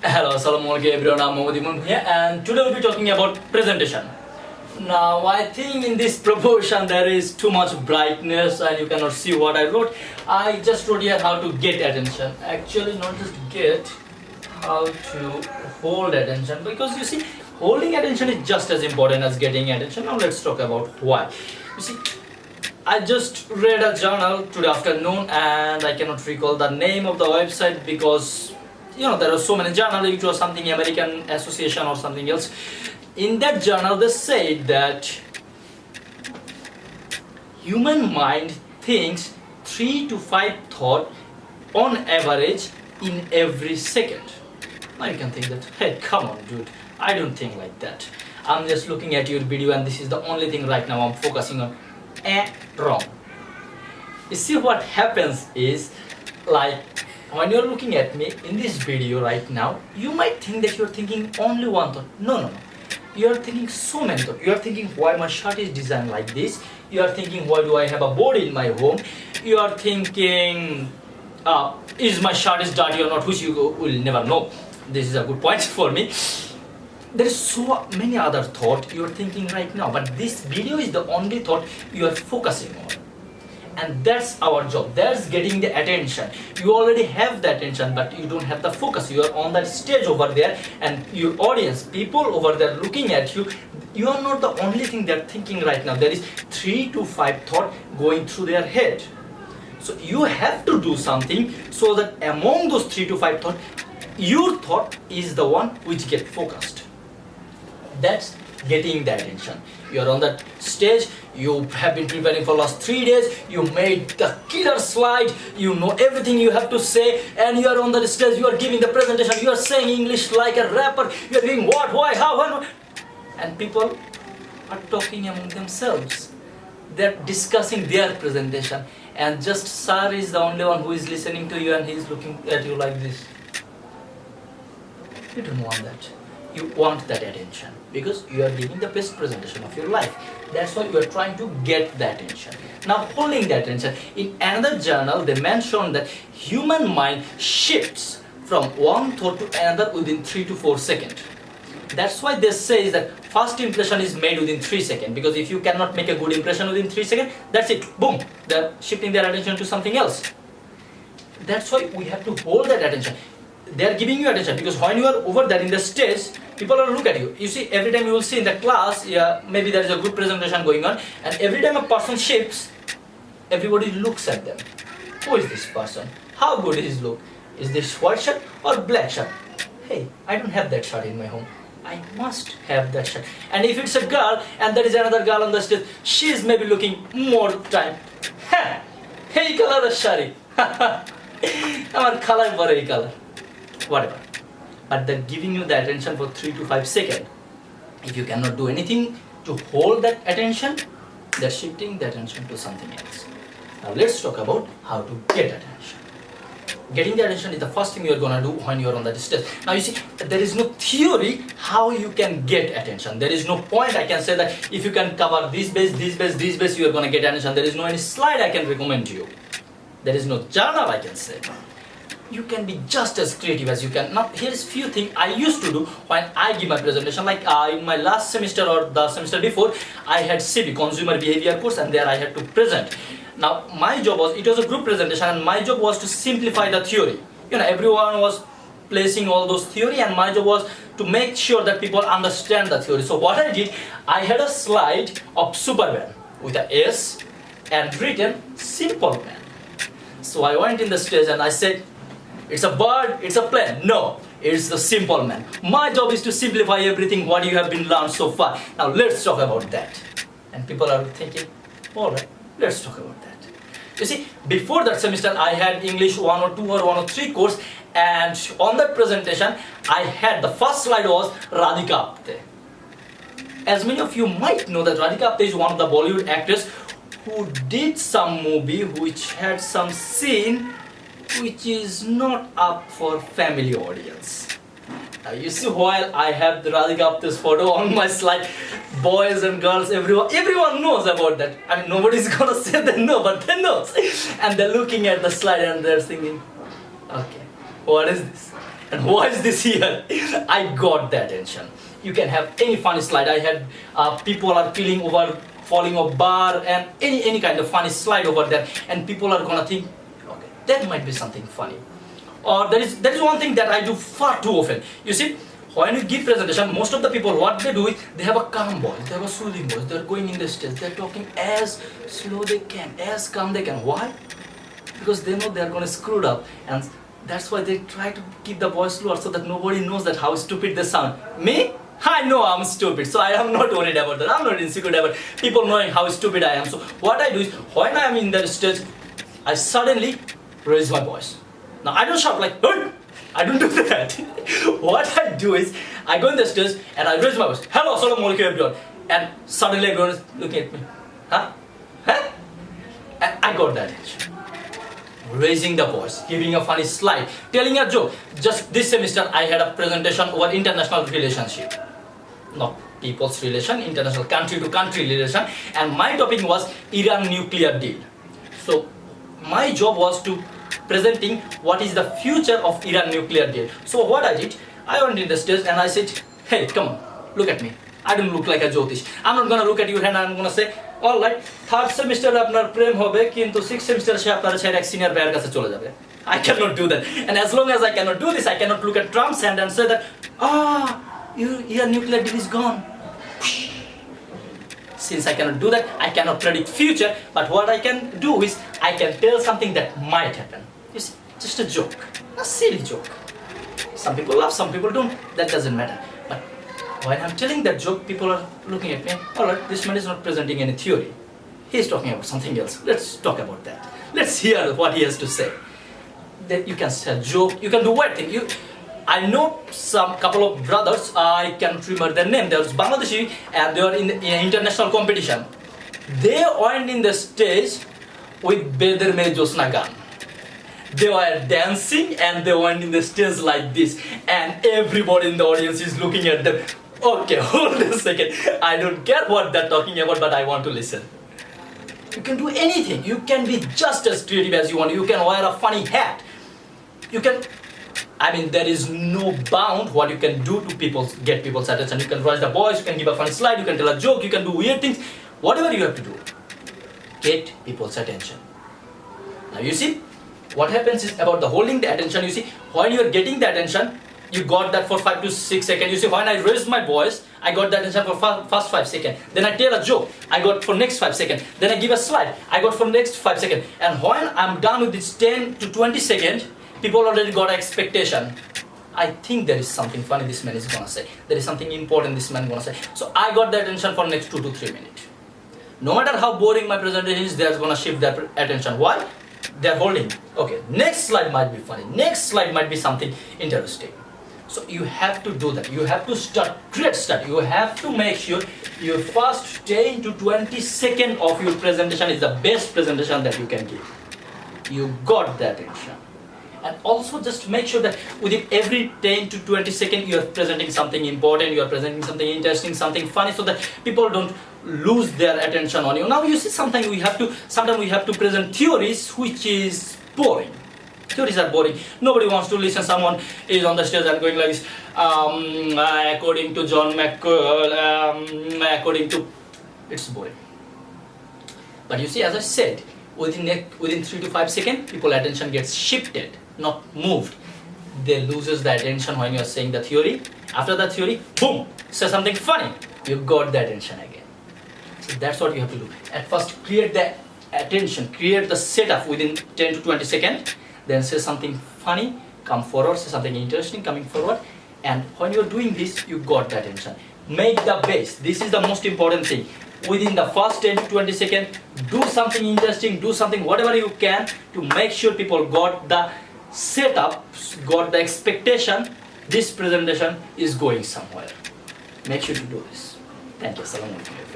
Hello, Assalamualaikum everyone, I'm Mohammad Imam here and today we'll be talking about presentation. Now I think in this proportion there is too much brightness and you cannot see what I wrote. I just wrote here how to get attention. Actually not just get, how to hold attention, because you see holding attention is just as important as getting attention. Now let's talk about why. You see, I just read a journal today afternoon and I cannot recall the name of the website because there are so many journals. It was something American Association or something else. In that journal they said that human mind thinks 3 to 5 thoughts on average in every second. Now you can think that, hey, come on dude, I don't think like that. I'm just looking at your video and this is the only thing right now I'm focusing on. Wrong. You see what happens is, like, when you're looking at me in this video right now, you might think that you're thinking only one thought. No. You're thinking so many thoughts. You're thinking why my shirt is designed like this. You are thinking why do I have a board in my home. You are thinking is my shirt is dirty or not, which you will never know. This is a good point for me. There is so many other thoughts you are thinking right now, but this video is the only thought you are focusing on. And that's our job. That's getting the attention. You already have the attention, but you don't have the focus. You are on that stage over there, and your audience, people over there looking at you, you are not the only thing they're thinking right now. There is 3 to 5 thoughts going through their head. So you have to do something so that among those 3 to 5 thoughts, your thought is the one which gets focused. That's getting the attention. You are on that stage, you have been preparing for last 3 days, you made the killer slide, you know everything you have to say, and you are on the stage, you are giving the presentation, you are saying English like a rapper, you are doing what, why, how, when, and people are talking among themselves. They are discussing their presentation, and just sir is the only one who is listening to you and he is looking at you like this. You don't want that. You want that attention because you are giving the best presentation of your life. That's why you are trying to get the attention. Now, holding the attention, in another journal they mentioned that human mind shifts from one thought to another within 3 to 4 seconds. That's why they say that first impression is made within 3 seconds, because if you cannot make a good impression within 3 seconds, that's it, boom, they're shifting their attention to something else. That's why we have to hold that attention. They are giving you attention because when you are over there in the stage, people will look at you. You see, every time you will see in the class, maybe there is a good presentation going on, and every time a person shifts, everybody looks at them. Who is this person? How good is his look? Is this white shirt or black shirt? Hey, I don't have that shirt in my home. I must have that shirt. And if it's a girl and there is another girl on the stage, she is maybe looking more time. Hey, color shari. Our color for a color. Whatever, but they're giving you the attention for 3 to 5 seconds. If you cannot do anything to hold that attention, they're shifting the attention to something else. Now let's talk about how to get attention. Getting the attention is the first thing you're gonna do when you're on that stage. Now you see, there is no theory how you can get attention. There is no point I can say that if you can cover this base, you're gonna get attention. There is no any slide I can recommend to you. There is no journal I can say. You can be just as creative as you can. Now, here's few things I used to do when I give my presentation. Like in my last semester or the semester before, I had CB, Consumer Behavior course, and there I had to present. Now, my job was, it was a group presentation, and my job was to simplify the theory. Everyone was placing all those theory, and my job was to make sure that people understand the theory. So what I did, I had a slide of Superman with a S and written Simple Man. So I went in the stage and I said, it's a bird, it's a plane. No, it's the simple man. My job is to simplify everything what you have been learned so far. Now let's talk about that. And people are thinking, alright, let's talk about that. You see, before that semester I had English 102 or 103 course, and on that presentation I had the first slide was Radhika Apte. As many of you might know that Radhika Apte is one of the Bollywood actors who did some movie which had some scene which is not up for family audience. Now you see, while I have the Radhika Apte's photo on my slide, boys and girls, everyone knows about that. I mean, nobody's gonna say they know, but they know. And they're looking at the slide and they're thinking, okay, what is this? And why is this here? I got the attention. You can have any funny slide. I had people are peeling over, falling off bar, and any kind of funny slide over there, and people are gonna think, okay, that might be something funny. Or that is one thing that I do far too often. You see, when you give presentation, most of the people, what they do is they have a calm voice, they have a soothing voice, they're going in the stage, they're talking as slow they can, as calm they can. Why? Because they know they're going to screw it up, and that's why they try to keep the voice slower so that nobody knows that how stupid they sound. Me? I know I'm stupid, so I am not worried about that. I'm not insecure about people knowing how stupid I am. So what I do is, when I am in that stage, I suddenly raise my voice. Now I don't shout like, hey! I don't do that. What I do is, I go in the stage and I raise my voice. Hello, assalamu alaikum everyone. And suddenly everyone is looking at me. Huh? Huh? And I got that attention. Raising the voice, giving a funny slide, telling a joke. Just this semester I had a presentation over international relationship. Not people's relation, international country to country relation. And my topic was Iran nuclear deal. So my job was to presenting what is the future of Iran nuclear deal. So what I did, I went in the stage and I said, hey, come on, look at me. I don't look like a Jyotish. I'm not gonna look at your hand and I'm gonna say, alright, third semester আপনার প্রেম হবে কিন্তু 6th semester সে আপনার ছেড়ে এক senior ভাইয়ের কাছে চলে যাবে. I cannot do that. And as long as I cannot do this, I cannot look at Trump's hand and say that, your nuclear deal is gone. Since I cannot do that, I cannot predict future, but what I can do is, I can tell something that might happen. You see, just a joke, a silly joke. Some people laugh, some people don't, that doesn't matter. But when I'm telling that joke, people are looking at me, alright, this man is not presenting any theory. He is talking about something else. Let's talk about that. Let's hear what he has to say. That you can say a joke, you can do weird thing. I know some couple of brothers, I can't remember their name, they were Bangladeshi and they were in international competition. They went in the stage with Beder Me Josna Gan. They were dancing and they went in the stage like this, and everybody in the audience is looking at them. Okay, hold a second. I don't care what they're talking about, but I want to listen. You can do anything. You can be just as creative as you want. You can wear a funny hat. You can, there is no bound what you can do to get people's attention. You can raise the voice, you can give a funny slide, you can tell a joke, you can do weird things. Whatever you have to do, get people's attention. Now you see, what happens is about the holding the attention. You see, when you are getting the attention, you got that for 5 to 6 seconds. You see, when I raised my voice, I got the attention for first 5 seconds. Then I tell a joke, I got for next 5 seconds. Then I give a slide, I got for next 5 seconds. And when I'm done with this 10 to 20 seconds, people already got expectation. I think there is something funny this man is gonna say. There is something important this man gonna say. So I got the attention for next 2 to 3 minutes. No matter how boring my presentation is, they're gonna shift their attention. Why? They're holding. Okay, next slide might be funny. Next slide might be something interesting. So you have to do that. You have to create start. You have to make sure your first 10 to 20 seconds of your presentation is the best presentation that you can give. You got the attention. And also just make sure that within every 10 to 20 seconds you are presenting something important, you are presenting something interesting, something funny, so that people don't lose their attention on you. Now you see, sometimes we have to present theories which is boring. Theories are boring. Nobody wants to listen. Someone is on the stage and going like this, according to John McCall, according to, it's boring. But you see, as I said, within 3 to 5 seconds, people's attention gets shifted, not moved. They loses the attention when you are saying the theory. After the theory, boom, say something funny. You got the attention again. So that's what you have to do. At first, create the attention, create the setup within 10 to 20 seconds. Then say something funny, come forward, say something interesting, coming forward. And when you're doing this, you got the attention. Make the base. This is the most important thing. Within the first 10 to 20 seconds, do something interesting, do something, whatever you can, to make sure people got the setup, got the expectation, this presentation is going somewhere. Make sure to do this. Thank you. Assalamu alaikum.